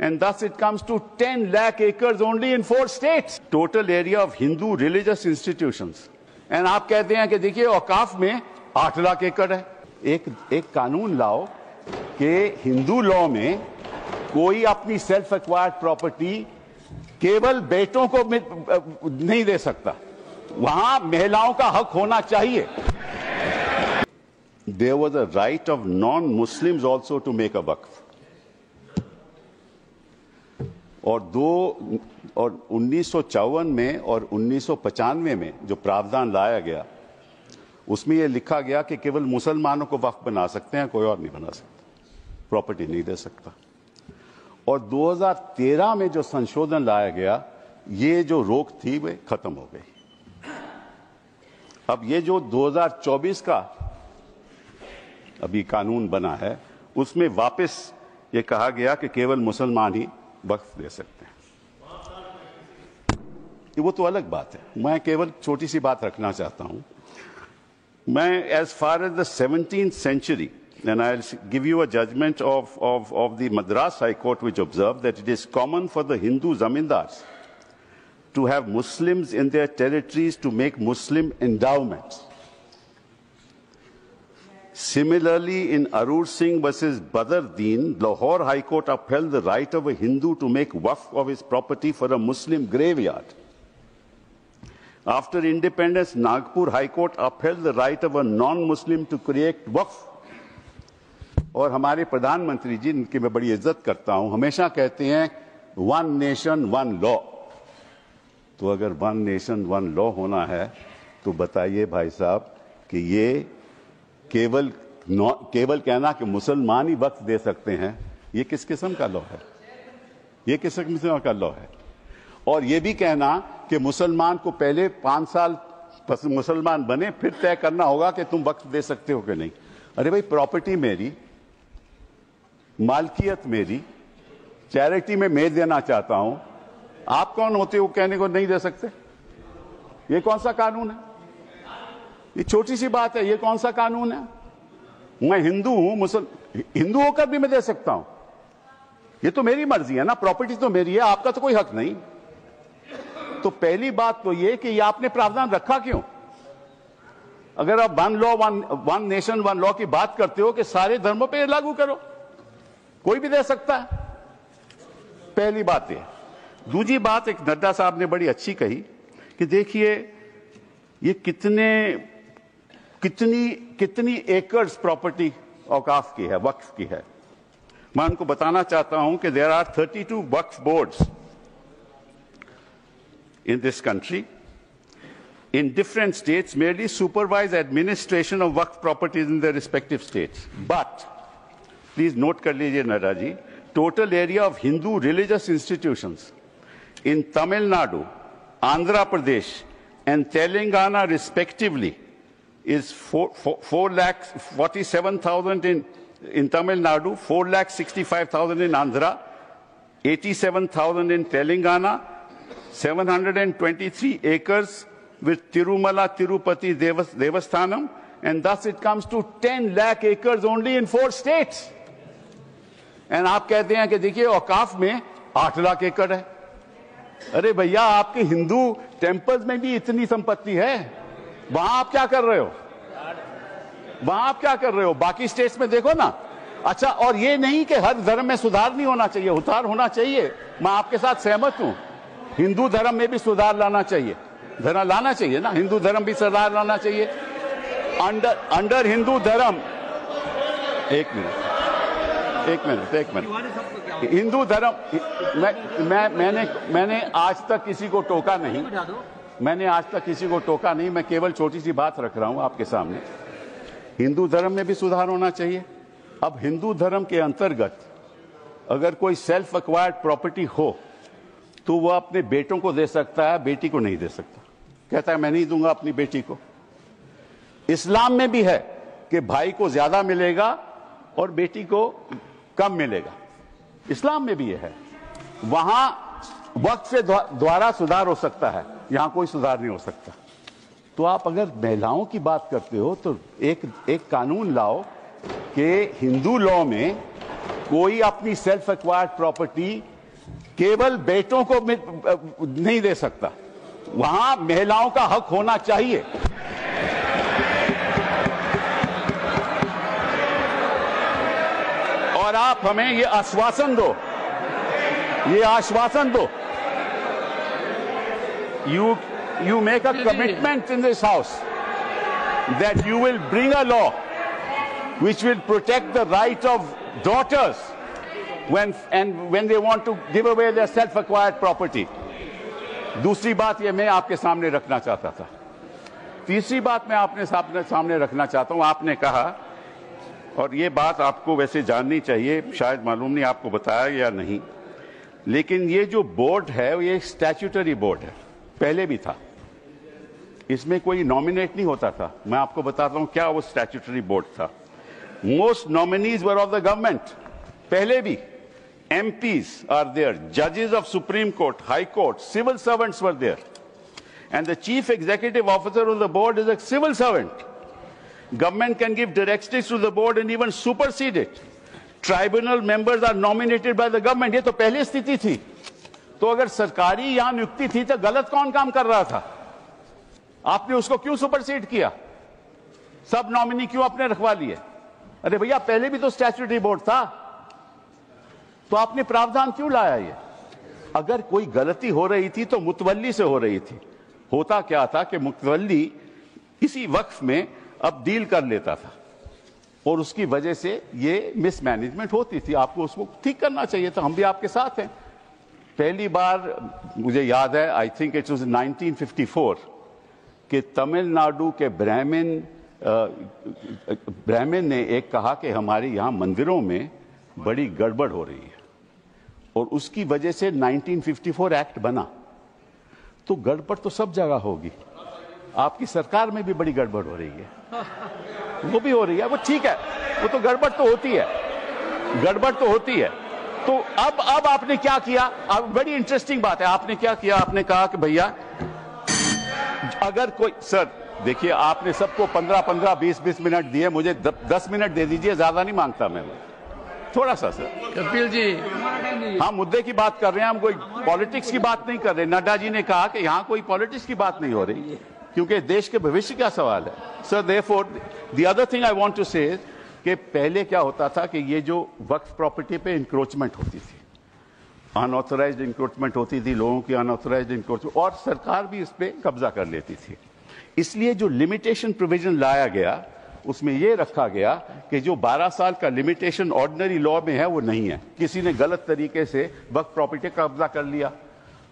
and thus it comes to 10 lakh acres only in 4 states. Total area of Hindu religious institutions. And आप कहते हैं कि देखिए औकाफ में 8 लाख एकड़ है। एक कानून लाओ कि हिंदू लॉ में कोई अपनी सेल्फ एक्वायर्ड प्रॉपर्टी केवल बेटों को नहीं दे सकता, वहां महिलाओं का हक होना चाहिए। There was a right of non-Muslims also to make a waqf. और 1954 में और 1995 में जो प्रावधान लाया गया उसमें यह लिखा गया कि केवल मुसलमानों को वक्फ बना सकते हैं, कोई और नहीं बना सकता, प्रॉपर्टी नहीं दे सकता। और 2013 में जो संशोधन लाया गया, ये जो रोक थी वह खत्म हो गई। अब ये जो 2024 का अभी कानून बना है उसमें वापस ये कहा गया कि केवल मुसलमान ही वक्फ दे सकते हैं। वो तो अलग बात है, मैं केवल छोटी सी बात रखना चाहता हूं। मैं as far as the 17th century, and I'll give you a judgment of the Madras High Court, which observed that it is common for the Hindu zamindars to have Muslims in their territories to make Muslim endowments. Similarly, in Arur Singh versus Badr Deen, Lahore High Court upheld the right of a Hindu to make waqf of his property for a Muslim graveyard. After independence, Nagpur High Court upheld the right of a non-Muslim to create waqf. और हमारे प्रधानमंत्री जी, इनकी मैं बड़ी इज्जत करता हूं, हमेशा कहते हैं वन नेशन वन लॉ। तो अगर वन नेशन वन लॉ होना है तो बताइए भाई साहब कि ये केवल कहना कि मुसलमान ही वक्फ दे सकते हैं, ये किस किस्म का लॉ है? ये किस किस्म का लॉ है? और ये भी कहना कि मुसलमान को पहले 5 साल मुसलमान बने फिर तय करना होगा कि तुम वक्फ दे सकते हो कि नहीं। अरे भाई, प्रॉपर्टी मेरी, मालकियत मेरी, चैरिटी में मैं देना चाहता हूं, आप कौन होते हो कहने को नहीं दे सकते? ये कौन सा कानून है? ये छोटी सी बात है, ये कौन सा कानून है? मैं हिंदू हूं, हिंदू होकर भी मैं दे सकता हूं। ये तो मेरी मर्जी है ना, प्रॉपर्टी तो मेरी है, आपका तो कोई हक नहीं। तो पहली बात तो ये कि ये आपने प्रावधान रखा क्यों? अगर आप one law one nation one law की बात करते हो कि सारे धर्मों पे लागू करो, कोई भी दे सकता है। पहली बात ये। दूसरी बात एक नड्डा साहब ने बड़ी अच्छी कही कि देखिए ये कितनी एकर्स प्रॉपर्टी औकाफ की है, वक्फ की है। मैं उनको बताना चाहता हूं कि there are 32 Waqf boards in this country in different states merely supervise administration of waqf properties in their respective states. But please note kar lijiye Nada ji, total area of Hindu religious institutions in Tamil Nadu, Andhra Pradesh and Telangana respectively is 4,47,000 in Tamil Nadu, 4,65,000 in Andhra, 87,000 in Telangana, 723 acres with Tirumala Tirupati Devasthanam, and thus it comes to 10 lakh acres only in 4 states. And आप कहते हैं कि देखिए औकाफ में 8 लाख एकड़ है। अरे भैया, आपके हिंदू टेम्पल्स में भी इतनी संपत्ति है, वहां आप क्या कर रहे हो? वहां आप क्या कर रहे हो? बाकी स्टेट्स में देखो ना। अच्छा, और ये नहीं कि हर धर्म में सुधार नहीं होना चाहिए, उतार होना चाहिए, मैं आपके साथ सहमत हूं। हिंदू धर्म में भी सुधार लाना चाहिए, लाना चाहिए ना, हिंदू धर्म भी सुधार लाना चाहिए। अंडर हिंदू धर्म, एक मिनट, हिंदू धर्म, मैंने आज तक किसी को टोका नहीं, मैं केवल छोटी सी बात रख रहा हूं आपके सामने। हिंदू धर्म में भी सुधार होना चाहिए। अब हिंदू धर्म के अंतर्गत अगर कोई सेल्फ एक्वायर्ड प्रॉपर्टी हो तो वह अपने बेटों को दे सकता है, बेटी को नहीं दे सकता। कहता है मैं नहीं दूंगा अपनी बेटी को। इस्लाम में भी है कि भाई को ज्यादा मिलेगा और बेटी को कम मिलेगा, इस्लाम में भी यह है। वहां वक्त से द्वारा सुधार हो सकता है, यहां कोई सुधार नहीं हो सकता। तो आप अगर महिलाओं की बात करते हो तो एक कानून लाओ कि हिंदू लॉ में कोई अपनी सेल्फ एक्वायर्ड प्रॉपर्टी केवल बेटों को नहीं दे सकता, वहां महिलाओं का हक होना चाहिए। और आप हमें ये आश्वासन दो, you make a commitment in this house that you will bring a law which will protect the right of daughters when they want to give away their self-acquired property. दूसरी बात ये मैं आपके सामने रखना चाहता था। तीसरी बात मैं आपने सामने रखना चाहता हूं। आपने कहा, और ये बात आपको वैसे जाननी चाहिए, शायद मालूम नहीं आपको बताया या नहीं, लेकिन ये जो बोर्ड है ये एक स्टैट्यूटरी बोर्ड है, पहले भी था। इसमें कोई नॉमिनेट नहीं होता था। मैं आपको बताता हूं क्या वो स्टैट्यूटरी बोर्ड था। Most nominees were of the government, पहले भी। MPs are there, judges of Supreme Court, High Court, civil servants were there. And the chief executive officer of the board is a civil servant. Government can give directives to the board and even supersede it. Tribunal members are nominated by the government. ये तो पहले स्थिति थी। तो अगर सरकारी यहां नियुक्ति थी तो गलत कौन काम कर रहा था? आपने उसको क्यों सुपरसीड किया? सब नॉमिनी क्यों आपने रखवा लिए? अरे भैया, पहले भी तो स्टैट्यूटरी बोर्ड था, तो आपने प्रावधान क्यों लाया? ये अगर कोई गलती हो रही थी तो मुतवल्ली से हो रही थी। होता क्या था कि मुतवल्ली किसी वक्फ में अब डील कर लेता था और उसकी वजह से ये मिसमैनेजमेंट होती थी। आपको उसको ठीक करना चाहिए था। हम भी आपके साथ हैं। पहली बार मुझे याद है, आई थिंक इट वाज 1954, कि तमिलनाडु के ब्राह्मण ने एक कहा कि हमारे यहाँ मंदिरों में बड़ी गड़बड़ हो रही है, और उसकी वजह से 1954 एक्ट बना। तो गड़बड़ तो सब जगह होगी, आपकी सरकार में भी बड़ी गड़बड़ हो रही है, वो भी हो रही है, वो ठीक है, वो तो गड़बड़ तो होती है, गड़बड़ तो होती है। तो अब आपने क्या किया? अब बड़ी इंटरेस्टिंग बात है, आपने क्या किया? आपने कहा कि भैया अगर कोई, सर देखिए, आपने सबको 15-15, 20-20 मिनट दिए, मुझे 10 मिनट दे दीजिए, ज्यादा नहीं मांगता मैं, थोड़ा सा। सर कपिल जी, हम मुद्दे की बात कर रहे हैं, हम कोई पॉलिटिक्स की बात नहीं कर रहे। नड्डा जी ने कहा कि यहां कोई पॉलिटिक्स की बात नहीं हो रही, क्योंकि देश के भविष्य का सवाल है। Sir therefore the other thing I want to say कि पहले क्या होता था कि ये जो वक्फ प्रॉपर्टी पे इंक्रोचमेंट होती थी, अनऑथराइज्ड इंक्रोचमेंट होती थी, लोगों की अनऑथराइज्ड इंक्रोचमेंट, और सरकार भी इस पे कब्जा कर लेती थी। इसलिए जो लिमिटेशन प्रोविजन लाया गया, उसमें यह रखा गया कि जो 12 साल का लिमिटेशन ऑर्डिनरी लॉ में है वो नहीं है। किसी ने गलत तरीके से वक्फ प्रॉपर्टी का कब्जा कर लिया,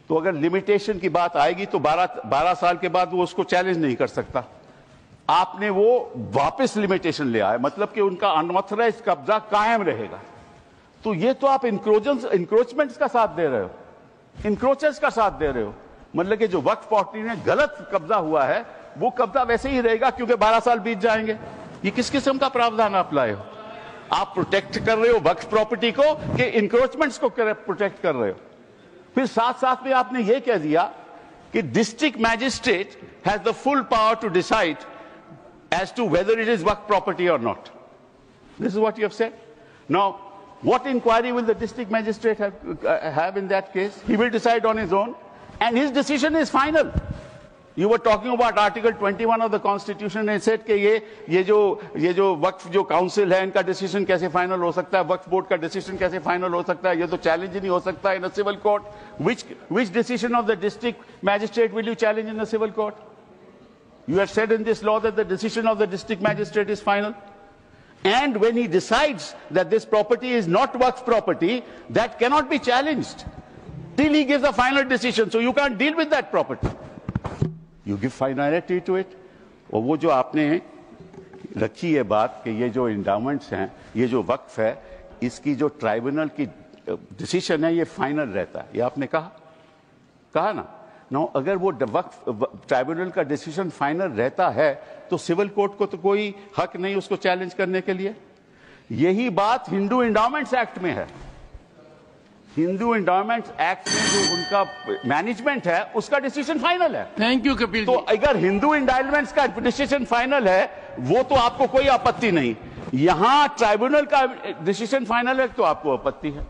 तो अगर लिमिटेशन की बात आएगी तो 12 साल के बाद वो उसको चैलेंज नहीं कर सकता। आपने वो वापस लिमिटेशन ले आए, मतलब कि उनका अनऑथराइज्ड कब्जा कायम रहेगा। तो ये तो आप इंक्रोचमेंट्स का साथ दे रहे हो, इंक्रोचर्स का साथ दे रहे हो। मतलब कि जो वक्फ प्रॉपर्टी में गलत कब्जा हुआ है वो कब्जा वैसे ही रहेगा, क्योंकि 12 साल बीत जाएंगे। ये किस किस्म का प्रावधान आप लाए हो? आप प्रोटेक्ट कर रहे हो वक्फ प्रॉपर्टी को कि इंक्रोचमेंट्स को प्रोटेक्ट कर रहे हो? फिर साथ साथ में आपने ये कह दिया कि district magistrate has the full power to decide as to whether it is work property or not. This is what you have said. Now, what inquiry will the district magistrate have in that case? He will decide on his own, and his decision is final. You were talking about Article 21 of the Constitution and said कि ये जो वक्फ जो council है, इनका decision कैसे final हो सकता है, वक्फ बोर्ड का डिसीजन कैसे फाइनल हो सकता है, ये तो चैलेंज ही नहीं हो सकता in a civil court. Which decision of the district magistrate will you challenge in a civil court? You have said in this law that the decision of the district magistrate is final. And when he decides that this property is not waqf property, that cannot be challenged till he gives a final decision. So you can't deal with that property. You give finality to it. और वो जो आपने रखी है बात कि ये जो इंडाउमेंट्स हैं, ये जो वक्फ है, इसकी जो ट्राइब्यूनल की डिसीजन है, ये फाइनल रहता है। ये आपने कहा ना। नो, अगर वो ट्राइब्यूनल का डिसीजन फाइनल रहता है तो सिविल कोर्ट को तो कोई हक नहीं उसको चैलेंज करने के लिए। यही बात हिंदू इंडाउमेंट्स एक्ट में है। हिंदू इंडाउमेंट्स एक्ट में जो उनका मैनेजमेंट है उसका डिसीजन फाइनल है। Thank you Kapil. तो अगर हिंदू इंडाउमेंट्स का डिसीजन फाइनल है वो तो आपको कोई आपत्ति नहीं, यहां ट्राइब्यूनल का डिसीजन फाइनल है तो आपको आपत्ति है।